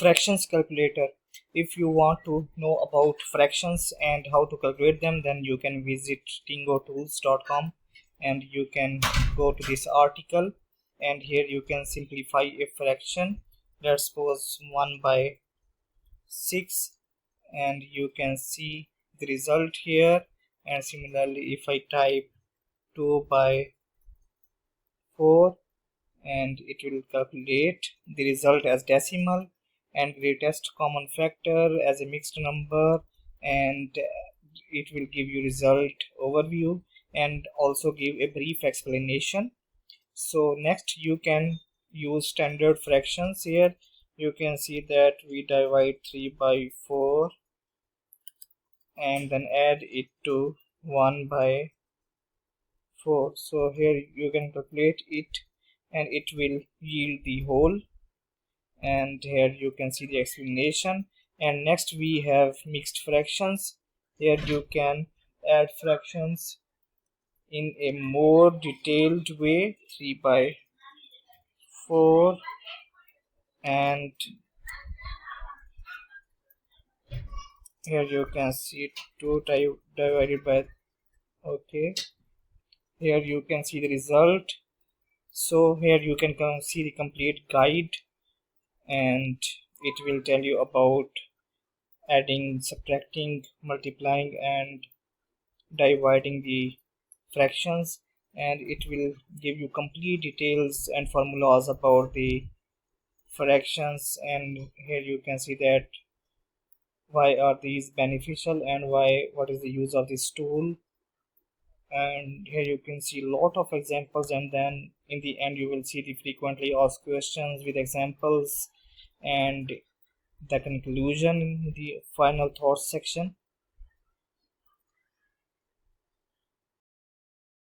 fractions calculator. If you want to know about fractions and how to calculate them, then you can visit TingoTools.com and you can go to this article, and here you can simplify a fraction. Let's suppose 1 by 6, and you can see the result here. And similarly, if I type 2 by 4, and it will calculate the result as decimal, and greatest common factor as a mixed number, and it will give you result overview and also give a brief explanation. So next you can use standard fractions. Here you can see that we divide 3 by 4 and then add it to 1 by 4. So here you can calculate it and it will yield the whole, and here you can see the explanation. And next we have mixed fractions. Here you can add fractions in a more detailed way. 3 by 4, and here you can see 2 divided by, okay, here you can see the result. So here you can see the complete guide, and it will tell you about adding, subtracting, multiplying and dividing the fractions, and it will give you complete details and formulas about the fractions. And here you can see that why are these beneficial and what is the use of this tool. And here you can see a lot of examples, and then in the end you will see the frequently asked questions with examples and the conclusion in the final thoughts section.